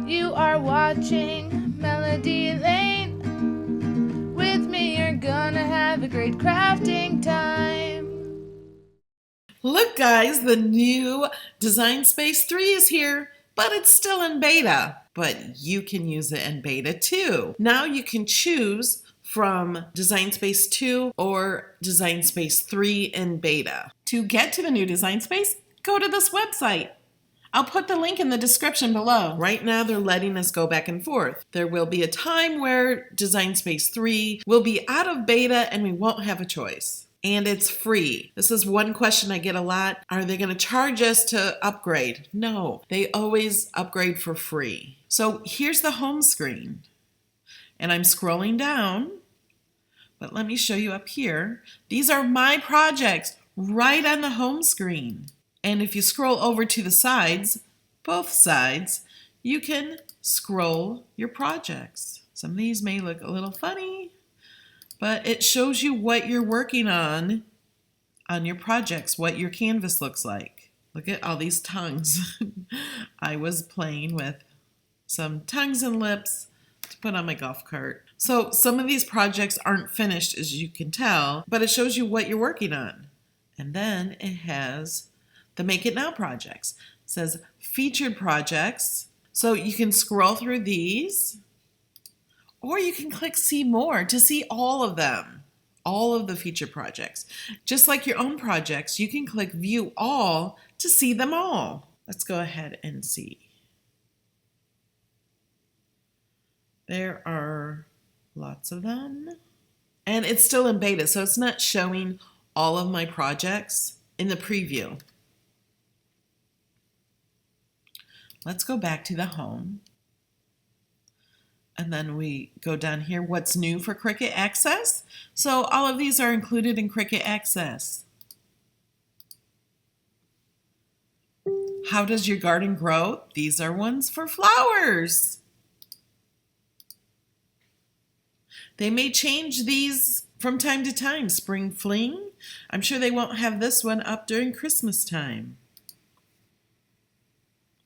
You are watching Melody Lane. With me, you're gonna have a great crafting time. Look, guys, the new Design Space 3 is here, but it's still in beta. But you can use it in beta too. Now you can choose from Design Space 2 or Design Space 3 in beta. To get to the new Design Space, go to this website. I'll put the link in the description below. Right now, they're letting us go back and forth. There will be a time where Design Space 3 will be out of beta and we won't have a choice. And it's free. This is one question I get a lot. Are they going to charge us to upgrade? No, they always upgrade for free. So here's the home screen. And I'm scrolling down, but let me show you up here. These are my projects right on the home screen. And if you scroll over to the sides, both sides, you can scroll your projects. Some of these may look a little funny, but it shows you what you're working on your projects, what your canvas looks like. Look at all these tongues. I was playing with some tongues and lips to put on my golf cart. So some of these projects aren't finished, as you can tell, but it shows you what you're working on. And then it has the Make It Now projects. It says featured projects. So you can scroll through these, or you can click see more to see all of them, all of the featured projects. Just like your own projects, you can click view all to see them all. Let's go ahead and see. There are lots of them. And it's still in beta, so it's not showing all of my projects in the preview. Let's go back to the home. And then we go down here, what's new for Cricut Access? So all of these are included in Cricut Access. How does your garden grow? These are ones for flowers. They may change these from time to time. Spring Fling. I'm sure they won't have this one up during Christmas time.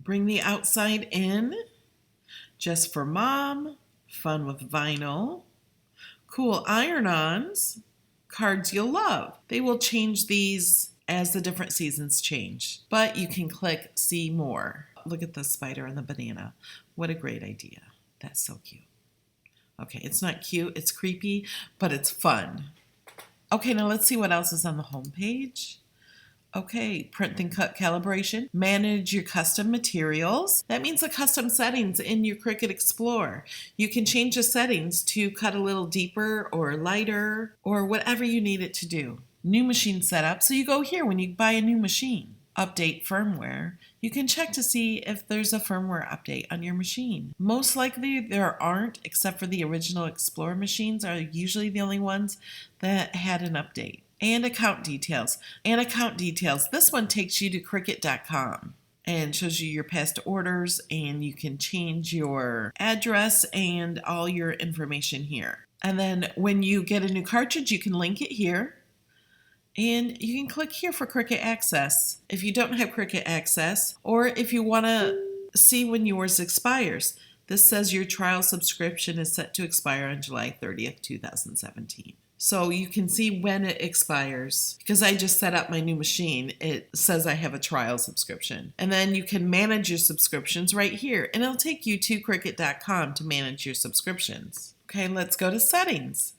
Bring the outside in. Just for Mom. Fun with vinyl. Cool iron-ons. Cards you'll love. They will change these as the different seasons change. But you can click see more. Look at the spider and the banana. What a great idea. That's so cute. Okay, it's not cute, it's creepy, but it's fun. Okay, now let's see what else is on the home page. Okay, print and cut calibration. Manage your custom materials. That means the custom settings in your Cricut Explorer. You can change the settings to cut a little deeper or lighter or whatever you need it to do. New machine setup. So you go here when you buy a new machine. Update firmware. You can check to see if there's a firmware update on your machine. Most likely there aren't, except for the original Explorer machines are usually the only ones that had an update. And account details. And account details. This one takes you to Cricut.com and shows you your past orders, and you can change your address and all your information here. And then when you get a new cartridge, you can link it here. And you can click here for Cricut Access if you don't have Cricut Access, or if you want to see when yours expires. This says your trial subscription is set to expire on July 30th, 2017. So you can see when it expires. Because I just set up my new machine, it says I have a trial subscription. And then you can manage your subscriptions right here, and it'll take you to Cricut.com to manage your subscriptions. Okay, let's go to settings.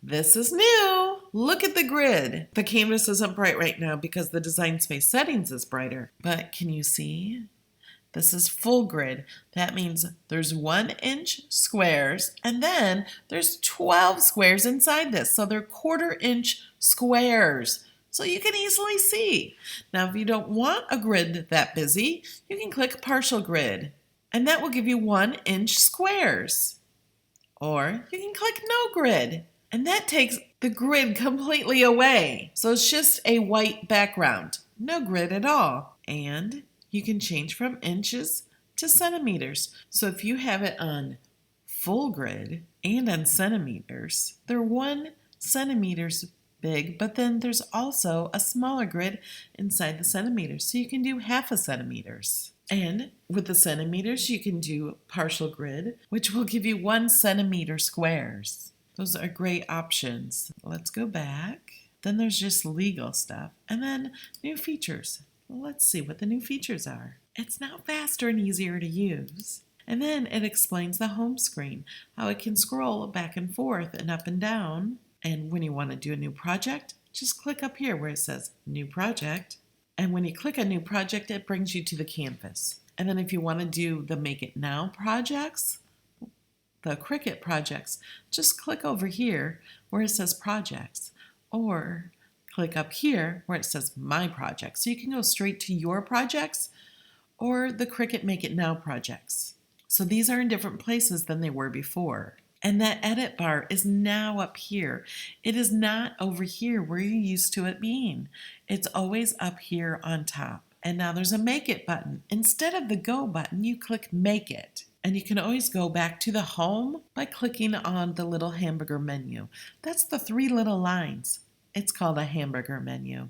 This is new. Look at the grid. The canvas isn't bright right now because the Design Space settings is brighter. But can you see? This is full grid. That means there's 1-inch squares, and then there's 12 squares inside this. So they're 1/4-inch squares. So you can easily see. Now, if you don't want a grid that busy, you can click partial grid, and that will give you 1-inch squares. Or you can click no grid, and that takes the grid completely away. So it's just a white background, no grid at all. And you can change from inches to centimeters. So if you have it on full grid and on centimeters, they're 1 centimeters big, but then there's also a smaller grid inside the centimeters. So you can do 1/2 centimeters. And with the centimeters, you can do partial grid, which will give you 1 centimeter squares. Those are great options. Let's go back. Then there's just legal stuff. And then new features. Let's see what the new features are. It's now faster and easier to use. And then it explains the home screen, how it can scroll back and forth and up and down. And when you want to do a new project, just click up here where it says New Project. And when you click on New Project, it brings you to the canvas. And then if you want to do the Make It Now projects, the Cricut projects, just click over here where it says Projects. Or click up here where it says My Projects. So you can go straight to your projects or the Cricut Make It Now projects. So these are in different places than they were before. And that edit bar is now up here. It is not over here where you're used to it being. It's always up here on top. And now there's a Make It button. Instead of the Go button, you click Make It. And you can always go back to the home by clicking on the little hamburger menu. That's the 3 little lines. It's called a hamburger menu.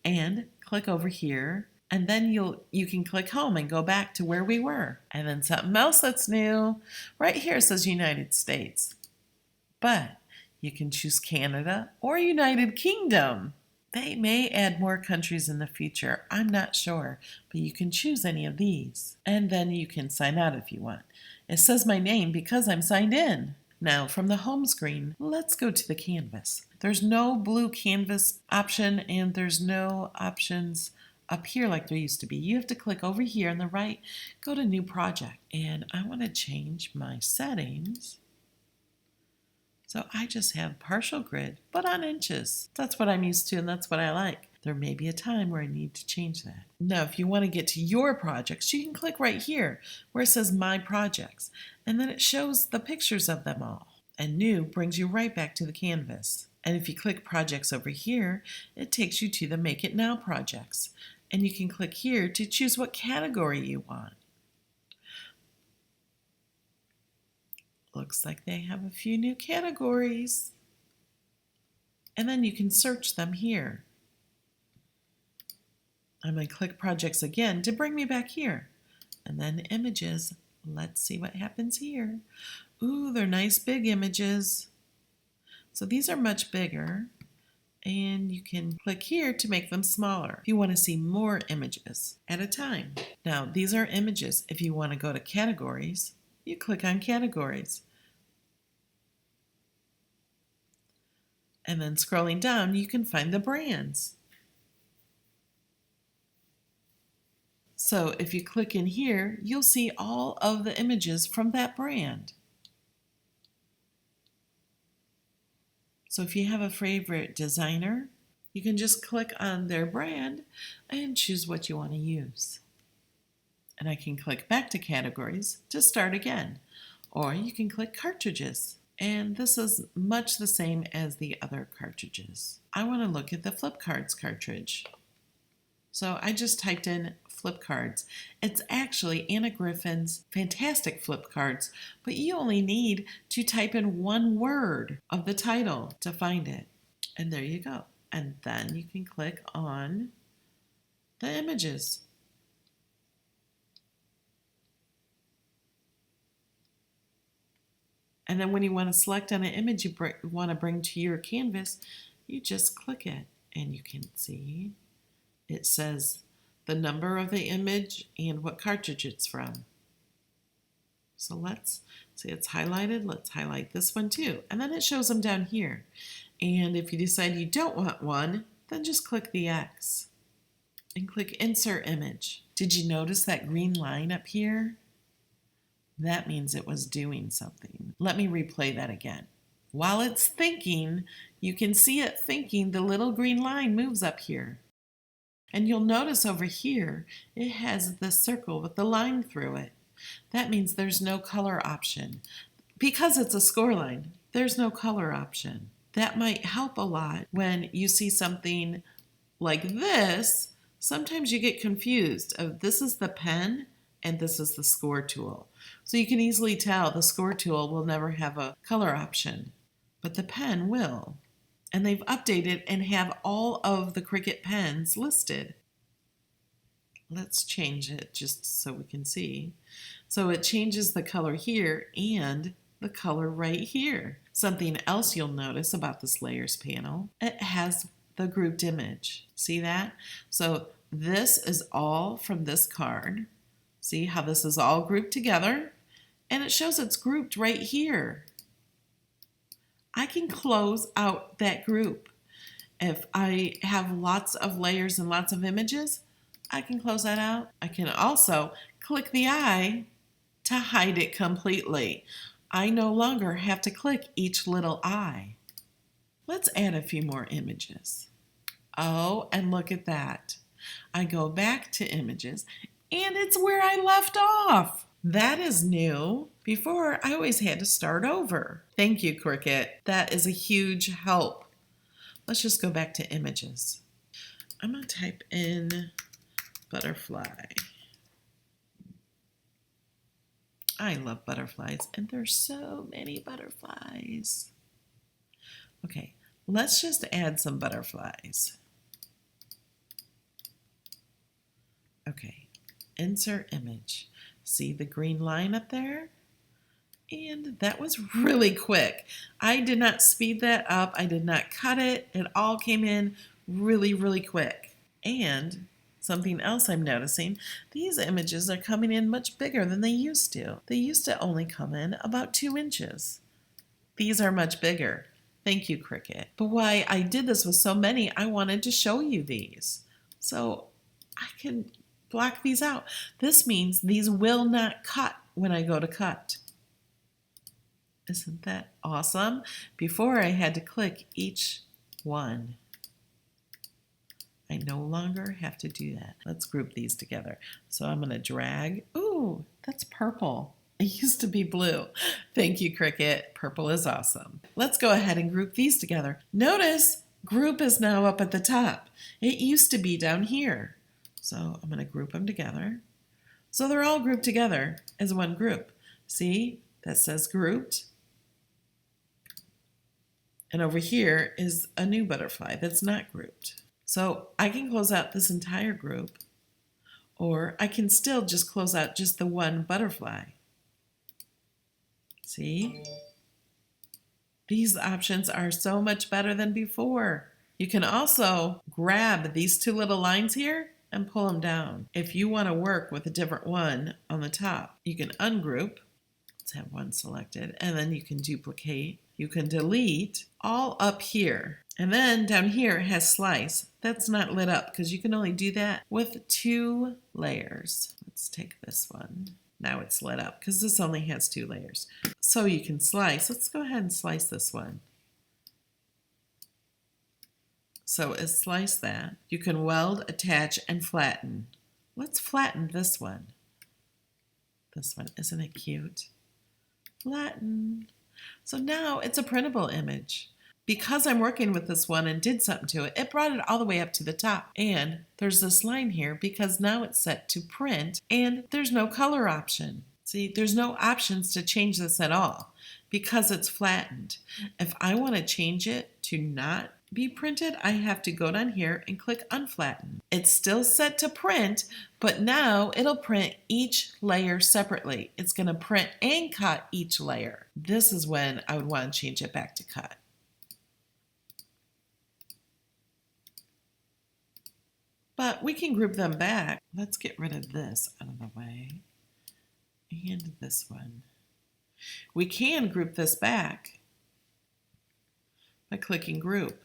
And click over here. And then you can click home and go back to where we were. And then something else that's new. Right here it says United States. But you can choose Canada or United Kingdom. They may add more countries in the future. I'm not sure. But you can choose any of these. And then you can sign out if you want. It says my name because I'm signed in. Now from the home screen, let's go to the canvas. There's no blue canvas option and there's no options up here like there used to be. You have to click over here on the right, go to New Project, and I want to change my settings. So I just have partial grid, but on inches. That's what I'm used to and that's what I like. There may be a time where I need to change that. Now, if you want to get to your projects, you can click right here where it says My Projects, and then it shows the pictures of them all. And New brings you right back to the canvas. And if you click Projects over here, it takes you to the Make It Now projects. And you can click here to choose what category you want. Looks like they have a few new categories. And then you can search them here. I'm going to click Projects again to bring me back here. And then Images. Let's see what happens here. Ooh, they're nice big images. So these are much bigger. And you can click here to make them smaller if you want to see more images at a time. Now, these are images. If you want to go to categories, you click on categories. And then scrolling down, you can find the brands. So if you click in here, you'll see all of the images from that brand. So if you have a favorite designer, you can just click on their brand and choose what you want to use. And I can click back to categories to start again. Or you can click cartridges. And this is much the same as the other cartridges. I want to look at the flip cards cartridge. So I just typed in flip cards. It's actually Anna Griffin's Fantastic Flip Cards, but you only need to type in one word of the title to find it. And there you go. And then you can click on the images. And then when you want to select on an image you want to bring to your canvas, you just click it and you can see it says the number of the image and what cartridge it's from. So let's see, it's highlighted. Let's highlight this one too. And then it shows them down here. And if you decide you don't want one, then just click the X and click Insert Image. Did you notice that green line up here? That means it was doing something. Let me replay that again. While it's thinking, you can see it thinking, the little green line moves up here. And you'll notice over here, it has the circle with the line through it. That means there's no color option. Because it's a score line, there's no color option. That might help a lot when you see something like this. Sometimes you get confused of this is the pen and this is the score tool. So you can easily tell the score tool will never have a color option, but the pen will. And they've updated and have all of the Cricut pens listed. Let's change it just so we can see. So it changes the color here and the color right here. Something else you'll notice about this layers panel, it has the grouped image. See that? So this is all from this card. See how this is all grouped together? And it shows it's grouped right here. I can close out that group. If I have lots of layers and lots of images, I can close that out. I can also click the eye to hide it completely. I no longer have to click each little eye. Let's add a few more images. Oh, and look at that. I go back to images and it's where I left off. That is new. Before, I always had to start over. Thank you, Cricut. That is a huge help. Let's just go back to images. I'm going to type in butterfly. I love butterflies, and there's so many butterflies. Okay, let's just add some butterflies. Okay, insert image. See the green line up there? And that was really quick. I did not speed that up. I did not cut it. It all came in really, really quick. And something else I'm noticing, these images are coming in much bigger than they used to. They used to only come in about 2 inches. These are much bigger. Thank you, Cricut. But why I did this with so many, I wanted to show you these. So I can block these out. This means these will not cut when I go to cut. Isn't that awesome? Before I had to click each one. I no longer have to do that. Let's group these together. So I'm going to drag. Ooh, that's purple. It used to be blue. Thank you, Cricut. Purple is awesome. Let's go ahead and group these together. Notice group is now up at the top. It used to be down here. So I'm going to group them together. So they're all grouped together as one group. See, that says grouped. And over here is a new butterfly that's not grouped. So I can close out this entire group, or I can still just close out just the one butterfly. See? These options are so much better than before. You can also grab these 2 little lines here and pull them down. If you want to work with a different one on the top, you can ungroup. Let's have one selected, and then you can duplicate. You can delete all up here. And then down here it has slice. That's not lit up because you can only do that with 2 layers. Let's take this one. Now it's lit up because this only has 2 layers. So you can slice. Let's go ahead and slice this one. So it's slice that. You can weld, attach, and flatten. Let's flatten this one. This one, isn't it cute? Flatten. So now it's a printable image. Because I'm working with this one and did something to it, it brought it all the way up to the top. And there's this line here because now it's set to print and there's no color option. See, there's no options to change this at all because it's flattened. If I want to change it to not be printed, I have to go down here and click unflatten. It's still set to print, but now it'll print each layer separately. It's going to print and cut each layer. This is when I would want to change it back to cut. But we can group them back. Let's get rid of this out of the way. And this one. We can group this back by clicking group.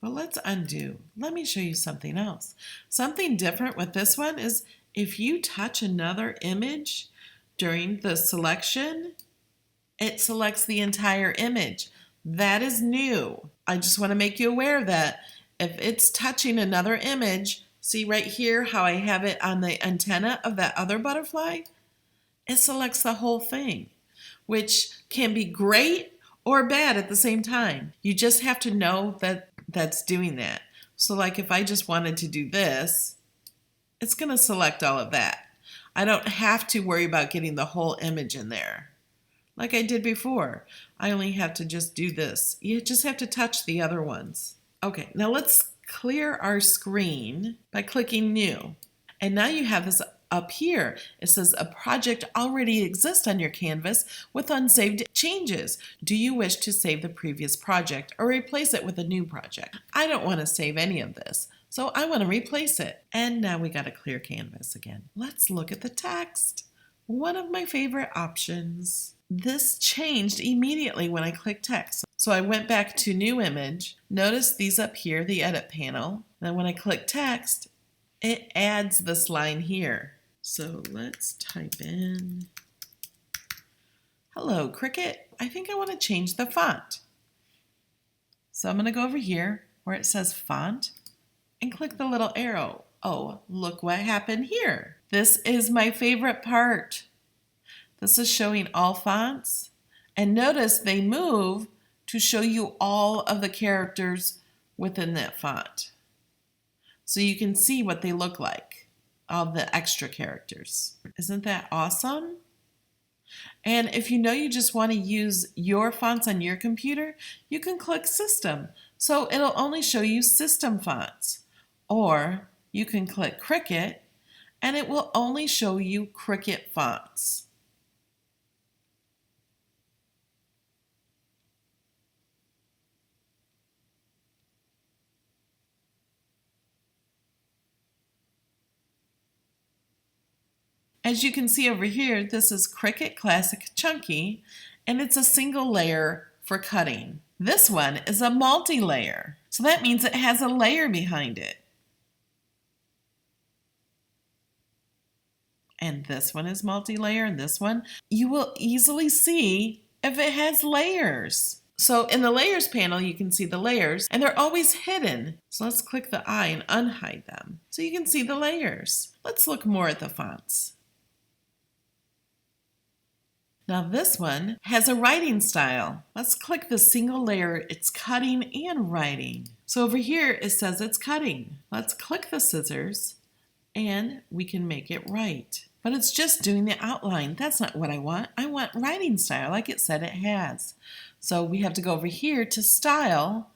But let's undo. Let me show you something else. Something different with this one is if you touch another image during the selection, it selects the entire image. That is new. I just want to make you aware of that. If it's touching another image, see right here how I have it on the antenna of that other butterfly? It selects the whole thing, which can be great or bad at the same time. You just have to know that that's doing that. So like if I just wanted to do this, it's going to select all of that. I don't have to worry about getting the whole image in there. Like I did before, I only have to just do this. You just have to touch the other ones. Okay, now let's clear our screen by clicking new. And now you have this up here. It says a project already exists on your canvas with unsaved changes. Do you wish to save the previous project or replace it with a new project? I don't want to save any of this, so I want to replace it. And now we got a clear canvas again. Let's look at the text. One of my favorite options. This changed immediately when I clicked text. So I went back to new image. Notice these up here, the edit panel. Then when I click text, it adds this line here. So let's type in, hello Cricut. I think I want to change the font. So I'm going to go over here where it says font and click the little arrow. Oh, look what happened here. This is my favorite part. This is showing all fonts. And notice they move to show you all of the characters within that font. So you can see what they look like, all the extra characters. Isn't that awesome? And if you know you just want to use your fonts on your computer, you can click System. So it'll only show you system fonts. Or you can click Cricut and it will only show you Cricut fonts. As you can see over here, this is Cricut Classic Chunky, and it's a single layer for cutting. This one is a multi-layer, so that means it has a layer behind it. And this one is multi-layer, and this one, you will easily see if it has layers. So in the layers panel, you can see the layers, and they're always hidden. So let's click the eye and unhide them, so you can see the layers. Let's look more at the fonts. Now this one has a writing style. Let's click the single layer. It's cutting and writing. So over here it says it's cutting. Let's click the scissors and we can make it right. But it's just doing the outline. That's not what I want. I want writing style like it said it has. So we have to go over here to style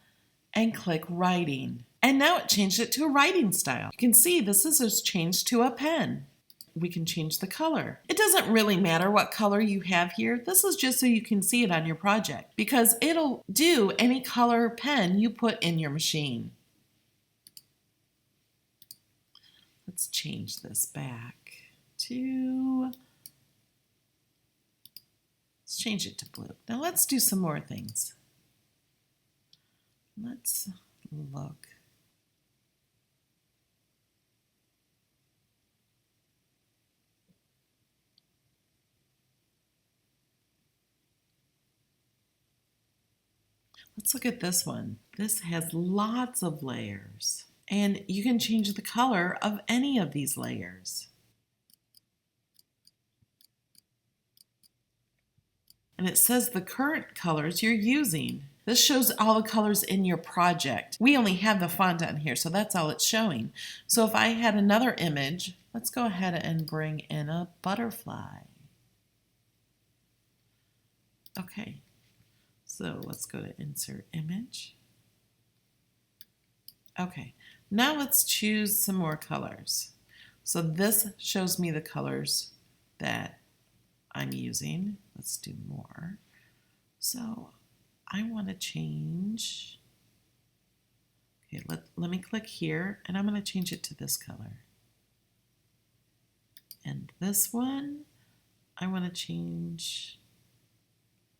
and click writing. And now it changed it to a writing style. You can see the scissors changed to a pen. We can change the color. It doesn't really matter what color you have here. This is just so you can see it on your project because it'll do any color pen you put in your machine. Let's change this back to, let's change it to blue. Now let's do some more things. Let's look. Let's look at this one. This has lots of layers, and you can change the color of any of these layers. And it says the current colors you're using. This shows all the colors in your project. We only have the font on here, so that's all it's showing. So if I had another image, let's go ahead and bring in a butterfly. Okay. So let's go to Insert Image. Okay, now let's choose some more colors. So this shows me the colors that I'm using. Let's do more. So I want to change. Okay, let me click here and I'm going to change it to this color. And this one, I want to change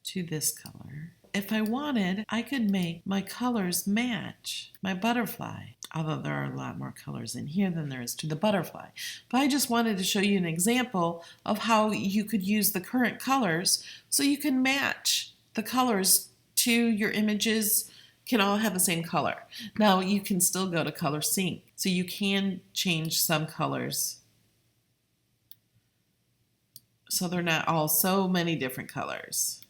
to this color. If I wanted, I could make my colors match my butterfly, although there are a lot more colors in here than there is to the butterfly. But I just wanted to show you an example of how you could use the current colors so you can match the colors to your images, can all have the same color. Now you can still go to color sync, so you can change some colors so they're not all so many different colors.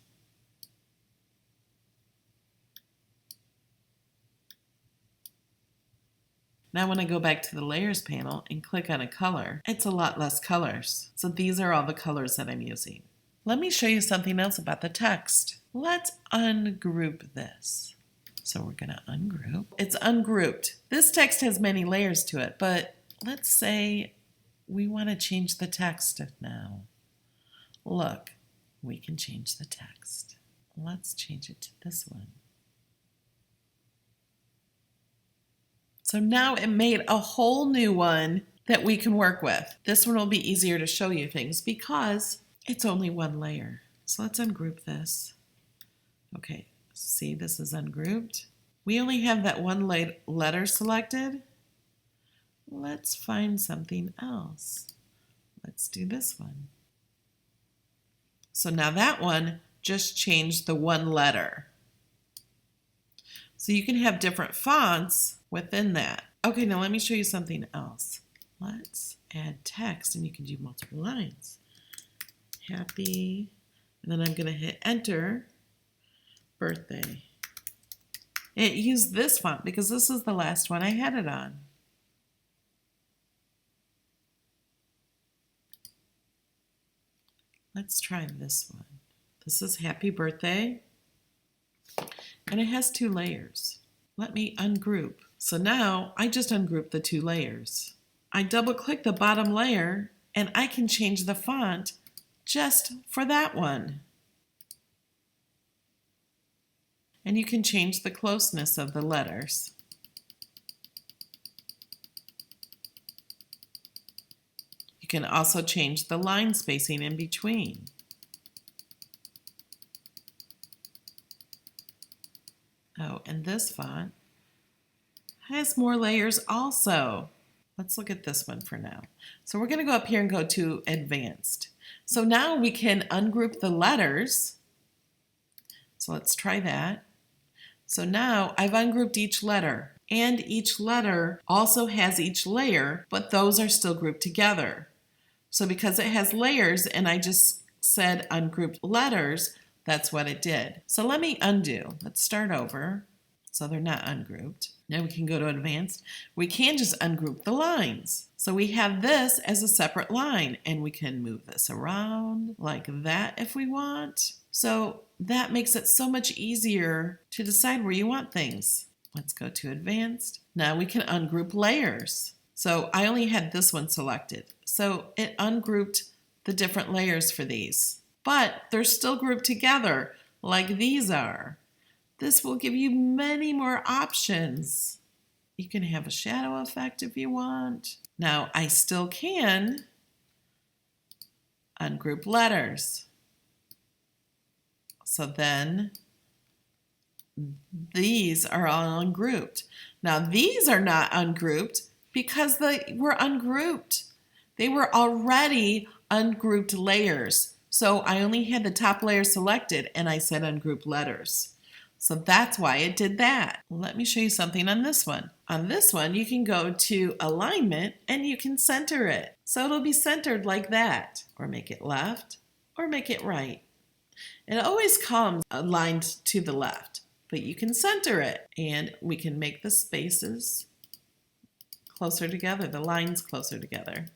Now when I go back to the layers panel and click on a color, it's a lot less colors. So these are all the colors that I'm using. Let me show you something else about the text. Let's ungroup this. So we're going to ungroup. It's ungrouped. This text has many layers to it, but let's say we want to change the text now. Look, we can change the text. Let's change it to this one. So now it made a whole new one that we can work with. This one will be easier to show you things because it's only one layer. So let's ungroup this. Okay, see, this is ungrouped. We only have that one letter selected. Let's find something else. Let's do this one. So now that one just changed the one letter. So you can have different fonts within that. Okay, now let me show you something else. Let's add text, and you can do multiple lines. Happy, and then I'm going to hit enter, birthday. It used this font because this is the last one I had it on. Let's try this one. This is happy birthday, and it has 2 layers. Let me ungroup. So now I just ungrouped the 2 layers. I double click the bottom layer and I can change the font just for that one. And you can change the closeness of the letters. You can also change the line spacing in between. Oh, and this font has more layers also. Let's look at this one for now. So we're going to go up here and go to advanced. So now we can ungroup the letters. So let's try that. So now I've ungrouped each letter, and each letter also has each layer, but those are still grouped together. So because it has layers and I just said ungrouped letters, that's what it did. So let me undo. Let's start over. So they're not ungrouped. Now we can go to advanced. We can just ungroup the lines. So we have this as a separate line, and we can move this around like that if we want. So that makes it so much easier to decide where you want things. Let's go to advanced. Now we can ungroup layers. So I only had this one selected. So it ungrouped the different layers for these. But they're still grouped together like these are. This will give you many more options. You can have a shadow effect if you want. Now I still can ungroup letters. So then these are all ungrouped. Now these are not ungrouped because they were ungrouped. They were already ungrouped layers. So I only had the top layer selected and I said ungroup letters. So that's why it did that. Let me show you something on this one. On this one, you can go to alignment and you can center it. So it'll be centered like that, or make it left, or make it right. It always comes aligned to the left, but you can center it, and we can make the spaces closer together, the lines closer together.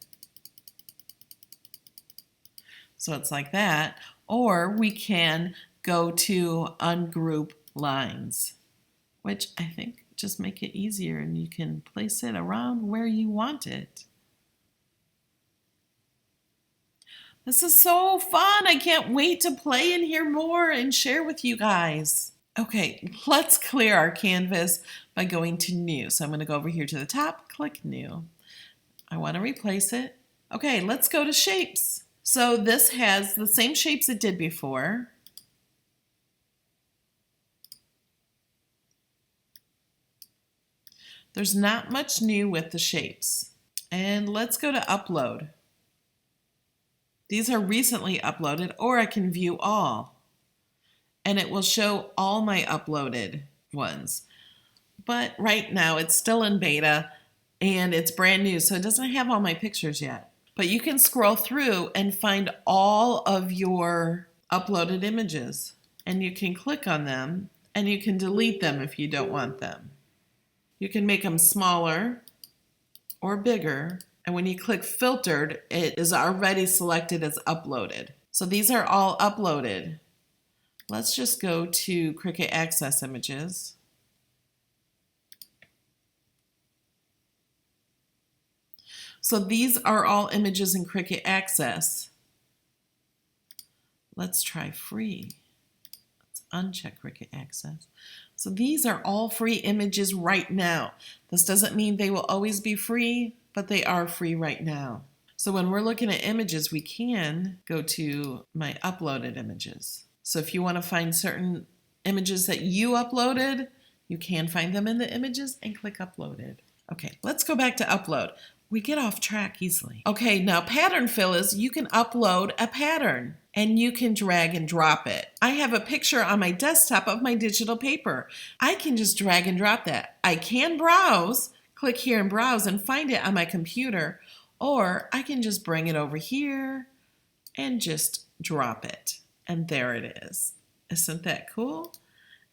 So it's like that, or we can go to ungroup lines, which I think just make it easier, and you can place it around where you want it. This is so fun. I can't wait to play and hear more and share with you guys. Okay, let's clear our canvas by going to new. So I'm going to go over here to the top, click new. I want to replace it. Okay, let's go to shapes. So this has the same shapes it did before. There's not much new with the shapes. And let's go to upload. These are recently uploaded, or I can view all. And it will show all my uploaded ones. But right now it's still in beta and it's brand new, so it doesn't have all my pictures yet. But you can scroll through and find all of your uploaded images. And you can click on them and you can delete them if you don't want them. You can make them smaller or bigger. And when you click filtered, it is already selected as uploaded. So these are all uploaded. Let's just go to Cricut Access Images. So these are all images in Cricut Access. Let's try free. Let's uncheck Cricut Access. So these are all free images right now. This doesn't mean they will always be free, but they are free right now. So when we're looking at images, we can go to my uploaded images. So if you want to find certain images that you uploaded, you can find them in the images and click uploaded. Okay, let's go back to upload. We get off track easily. Okay, now pattern fill is you can upload a pattern and you can drag and drop it. I have a picture on my desktop of my digital paper. I can just drag and drop that. I can browse, click here and browse and find it on my computer, or I can just bring it over here and just drop it. And there it is. Isn't that cool?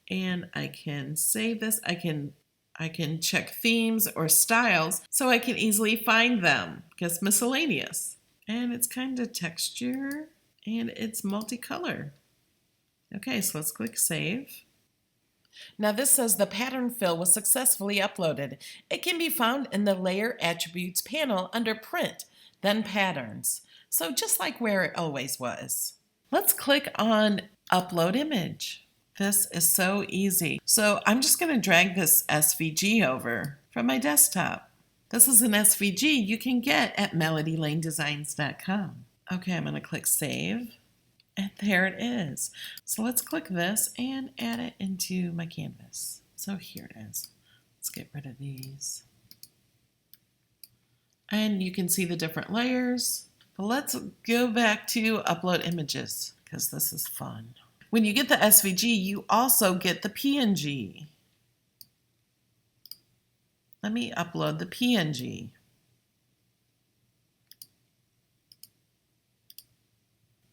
And I can save this. I can check themes or styles so I can easily find them because miscellaneous. And it's kind of texture and it's multicolor. Okay, so let's click save. Now this says the pattern fill was successfully uploaded. It can be found in the Layer Attributes panel under Print, then Patterns. So just like where it always was. Let's click on Upload Image. This is so easy. So I'm just going to drag this SVG over from my desktop. This is an SVG you can get at melodylanedesigns.com. Okay, I'm going to click Save. And there it is. So let's click this and add it into my canvas. So here it is. Let's get rid of these. And you can see the different layers. But let's go back to upload images because this is fun. When you get the SVG, you also get the PNG. Let me upload the PNG.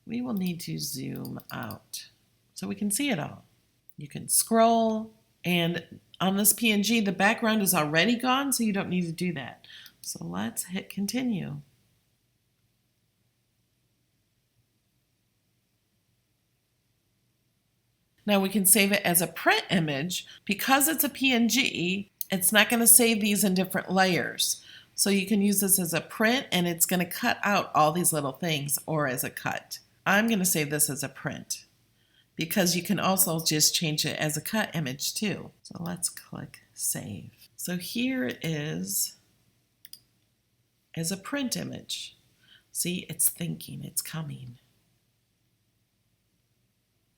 We will need to zoom out so we can see it all. You can scroll, and on this PNG, the background is already gone, so you don't need to do that. So let's hit continue. Now we can save it as a print image. Because it's a PNG, it's not going to save these in different layers. So you can use this as a print and it's going to cut out all these little things, or as a cut. I'm going to save this as a print because you can also just change it as a cut image too. So let's click save. So here it is as a print image. See, it's thinking, it's coming.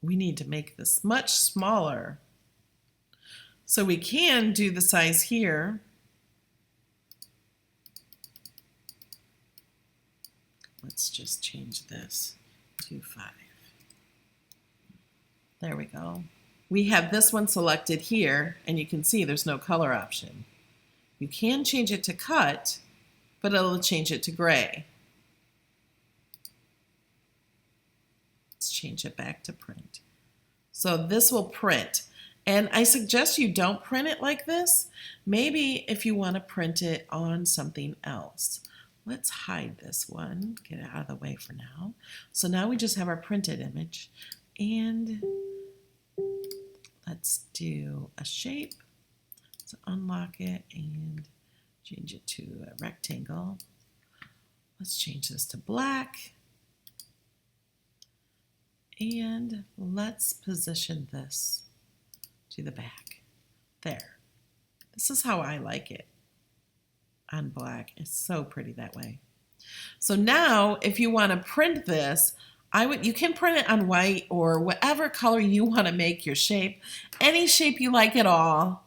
We need to make this much smaller. So we can do the size here. Let's just change this to 5. There we go. We have this one selected here, and you can see there's no color option. You can change it to cut, but it'll change it to gray. Let's change it back to print. So this will print. And I suggest you don't print it like this. Maybe if you want to print it on something else. Let's hide this one, get it out of the way for now. So now we just have our printed image, and let's do a shape. So unlock it and change it to a rectangle. Let's change this to black. And let's position this to the back. There. This is how I like it. On black. It's so pretty that way. So now if you want to print this, you can print it on white or whatever color you want to make your shape. Any shape you like at all,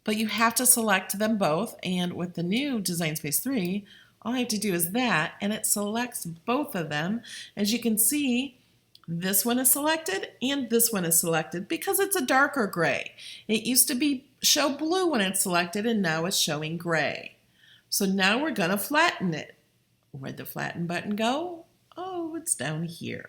but you have to select them both. And with the new Design Space 3, all I have to do is that, and it selects both of them. As you can see, this one is selected and this one is selected because it's a darker gray. It used to show blue when it's selected, and now it's showing gray. So now we're going to flatten it. Where'd the flatten button go? Oh, it's down here.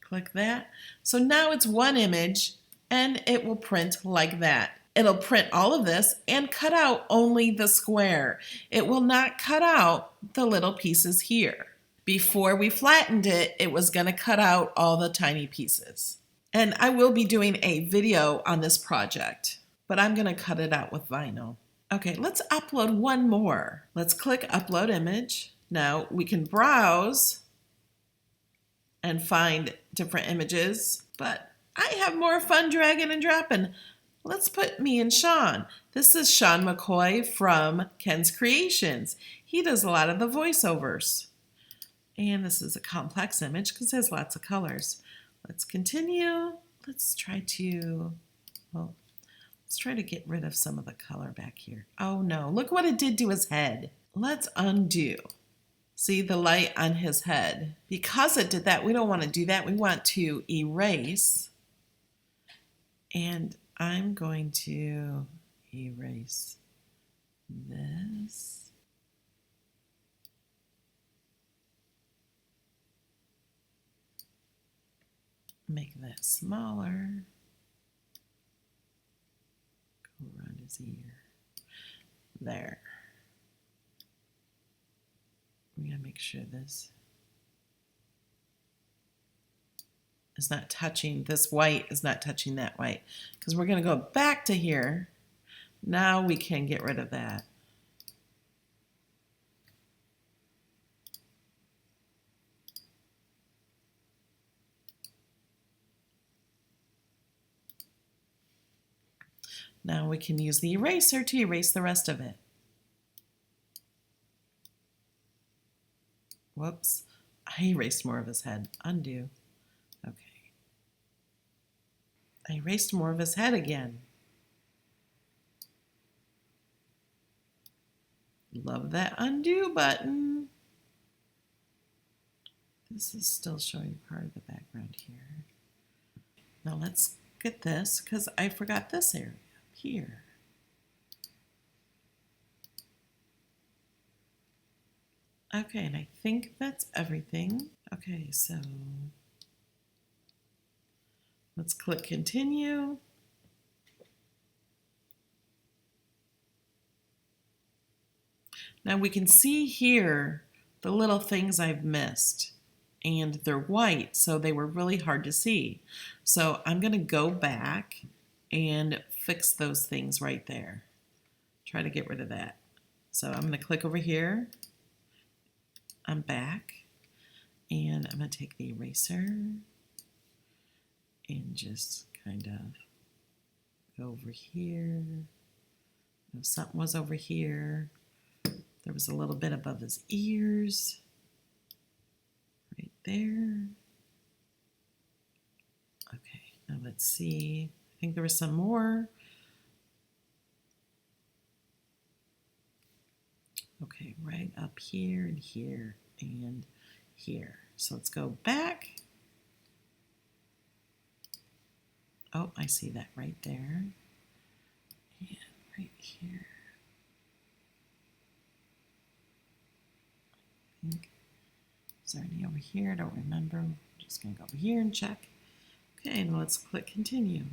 Click that. So now it's one image and it will print like that. It'll print all of this and cut out only the square. It will not cut out the little pieces here. Before we flattened it, it was going to cut out all the tiny pieces. And I will be doing a video on this project, but I'm going to cut it out with vinyl. Okay, let's upload one more. Let's click Upload Image. Now we can browse and find different images, but I have more fun dragging and dropping. Let's put me and Sean. This is Sean McCoy from Ken's Creations. He does a lot of the voiceovers. And this is a complex image because it has lots of colors. Let's continue. Let's try to get rid of some of the color back here. Oh no, look what it did to his head. Let's undo. See the light on his head. Because it did that, we don't want to do that. We want to erase. And I'm going to erase this. Make that smaller. Go around his ear. There. We gotta make sure this is not touching, this white is not touching that white, because we're gonna go back to here. Now we can get rid of that. Now we can use the eraser to erase the rest of it. Whoops, I erased more of his head. Undo. Okay. I erased more of his head again. Love that undo button. This is still showing part of the background here. Now let's get this, because I forgot this area here. Okay, and I think that's everything. Okay, so let's click continue. Now we can see here the little things I've missed, and they're white, so they were really hard to see. So I'm going to go back and fix those things right there. Try to get rid of that. So I'm going to click over here. I'm back, and I'm going to take the eraser and just kind of go over here. If something was over here, there was a little bit above his ears, right there. Okay, now let's see. I think there was some more. Okay, right up here and here and here. So let's go back. Oh, I see that right there. And right here. I think. Is there any over here? I don't remember. I'm just going to go over here and check. Okay, now let's click continue.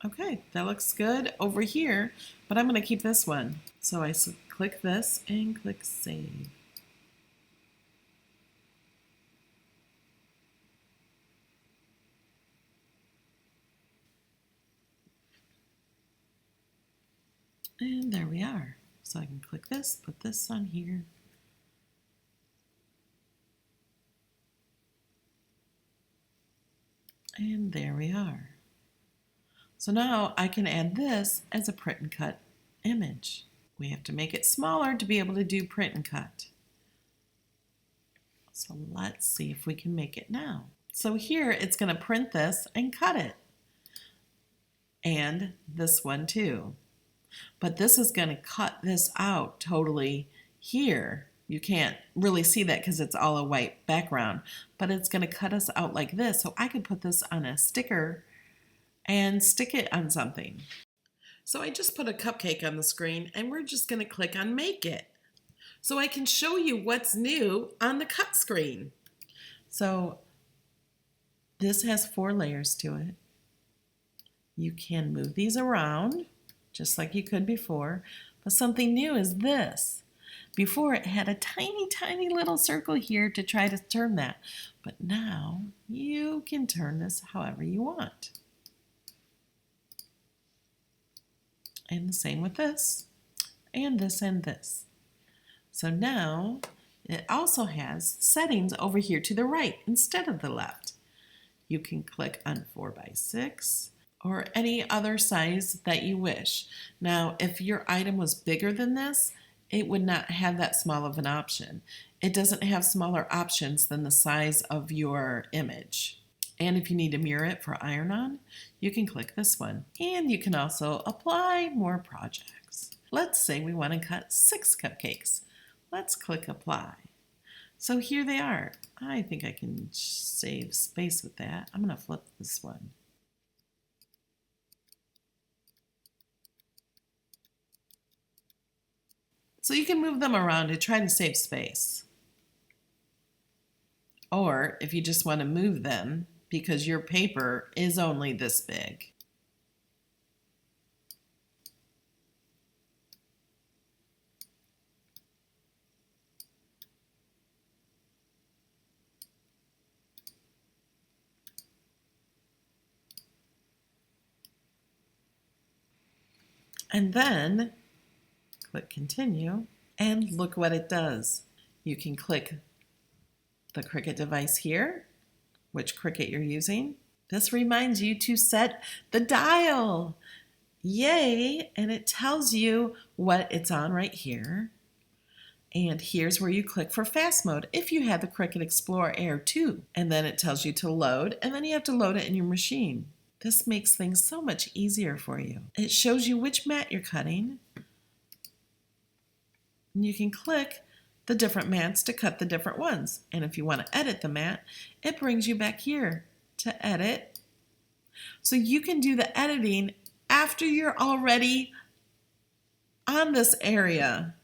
Okay, that looks good over here, but I'm going to keep this one. So I click this and click save. And there we are. So I can click this, put this on here. And there we are. So now I can add this as a print and cut image. We have to make it smaller to be able to do print and cut. So let's see if we can make it now. So here it's going to print this and cut it. And this one too. But this is going to cut this out totally here. You can't really see that because it's all a white background. But it's going to cut us out like this. So I could put this on a sticker and stick it on something. So I just put a cupcake on the screen, and we're just going to click on Make It. So I can show you what's new on the cut screen. So this has 4 layers to it. You can move these around just like you could before, but something new is this. Before it had a tiny, tiny little circle here to try to turn that, but now you can turn this however you want. And the same with this, and this, and this. So now it also has settings over here to the right instead of the left. You can click on 4x6 or any other size that you wish. Now, if your item was bigger than this, it would not have that small of an option. It doesn't have smaller options than the size of your image. And if you need to mirror it for iron-on, you can click this one. And you can also apply more projects. Let's say we want to cut 6 cupcakes. Let's click apply. So here they are. I think I can save space with that. I'm going to flip this one. So you can move them around to try to save space. Or if you just want to move them because your paper is only this big. And then click continue, and look what it does. You can click the Cricut device here, which Cricut you're using. This reminds you to set the dial. Yay! And it tells you what it's on right here. And here's where you click for fast mode if you have the Cricut Explorer Air 2. And then it tells you to load, and then you have to load it in your machine. This makes things so much easier for you. It shows you which mat you're cutting. And you can click the different mats to cut the different ones. And if you want to edit the mat, it brings you back here to edit. So you can do the editing after you're already on this area.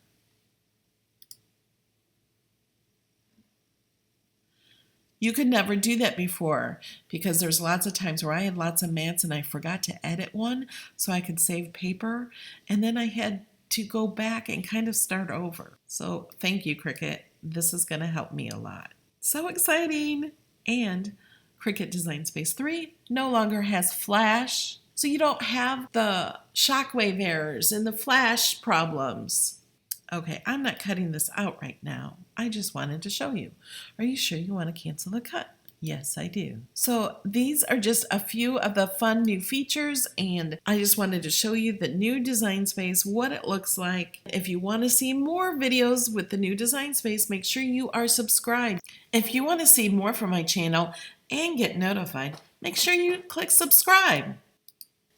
You could never do that before because there's lots of times where I had lots of mats and I forgot to edit one so I could save paper, and then I had to go back and kind of start over. So thank you, Cricut. This is going to help me a lot. So exciting! And Cricut Design Space 3 no longer has flash, so you don't have the shockwave errors and the flash problems. Okay, I'm not cutting this out right now. I just wanted to show you. Are you sure you want to cancel the cut? Yes, I do. So these are just a few of the fun new features, and I just wanted to show you the new Design Space, what it looks like. If you want to see more videos with the new Design Space, make sure you are subscribed. If you want to see more from my channel and get notified, make sure you click subscribe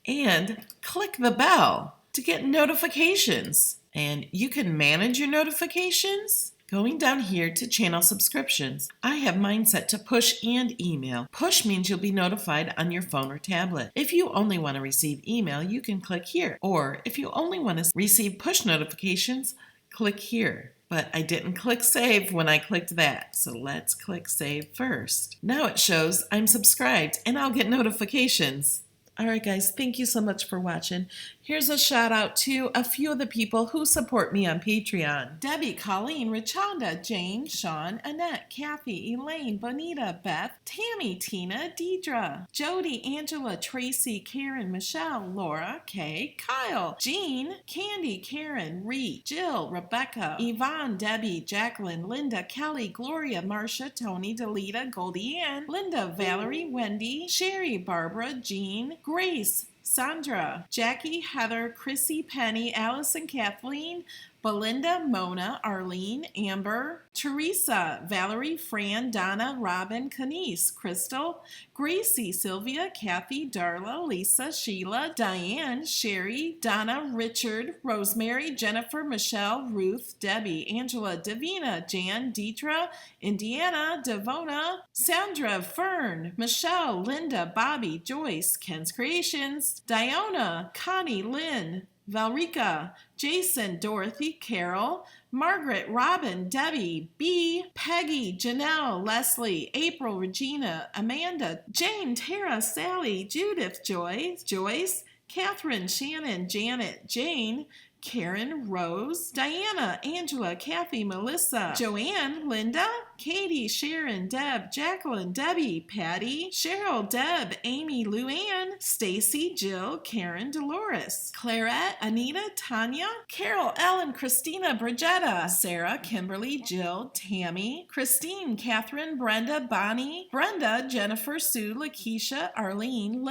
and click the bell to get notifications. And you can manage your notifications going down here to channel subscriptions. I have mine set to push and email. Push means you'll be notified on your phone or tablet. If you only want to receive email, you can click here. Or if you only want to receive push notifications, click here. But I didn't click save when I clicked that. So let's click save first. Now it shows I'm subscribed and I'll get notifications. Alright guys, thank you so much for watching. Here's a shout out to a few of the people who support me on Patreon. Debbie, Colleen, Richonda, Jane, Sean, Annette, Kathy, Elaine, Bonita, Beth, Tammy, Tina, Deidre, Jody, Angela, Tracy, Karen, Michelle, Laura, Kay, Kyle, Jean, Candy, Karen, Reed, Jill, Rebecca, Yvonne, Debbie, Jacqueline, Linda, Kelly, Gloria, Marcia, Tony, Delita, Goldie Ann, Linda, Valerie, Wendy, Sherry, Barbara, Jean, Grace, Sandra, Jackie, Heather, Chrissy, Penny, Allison, Kathleen, Belinda, Mona, Arlene, Amber, Teresa, Valerie, Fran, Donna, Robin, Kenise, Crystal, Gracie, Sylvia, Kathy, Darla, Lisa, Sheila, Diane, Sherry, Donna, Richard, Rosemary, Jennifer, Michelle, Ruth, Debbie, Angela, Davina, Jan, Deetra, Indiana, Devona, Sandra, Fern, Michelle, Linda, Bobby, Joyce, Ken's Creations, Diona, Connie, Lynn, Valrika, Jason, Dorothy, Carol, Margaret, Robin, Debbie, B, Peggy, Janelle, Leslie, April, Regina, Amanda, Jane, Tara, Sally, Judith, Joyce, Catherine, Shannon, Janet, Jane, Karen, Rose, Diana, Angela, Kathy, Melissa, Joanne, Linda, Katie, Sharon, Deb, Jacqueline, Debbie, Patty, Cheryl, Deb, Amy, Luann, Stacy, Jill, Karen, Dolores, Clarette, Anita, Tanya, Carol, Ellen, Christina, Bridgetta, Sarah, Kimberly, Jill, Tammy, Christine, Catherine, Brenda, Bonnie, Brenda, Jennifer, Sue, Lakeisha, Arlene,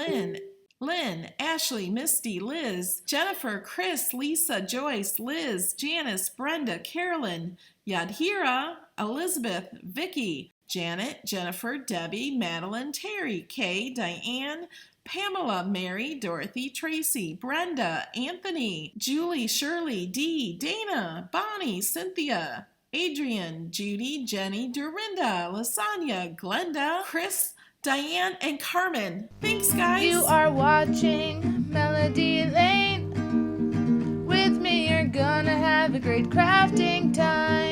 Lynn, Ashley, Misty, Liz, Jennifer, Chris, Lisa, Joyce, Liz, Janice, Brenda, Carolyn, Yadhira, Elizabeth, Vicky, Janet, Jennifer, Debbie, Madeline, Terry, Kay, Diane, Pamela, Mary, Dorothy, Tracy, Brenda, Anthony, Julie, Shirley, Dee, Dana, Bonnie, Cynthia, Adrian, Judy, Jenny, Dorinda, Lasagna, Glenda, Chris, Diane, and Carmen. Thanks, guys. You are watching Melody Lane. With me, you're gonna have a great crafting time.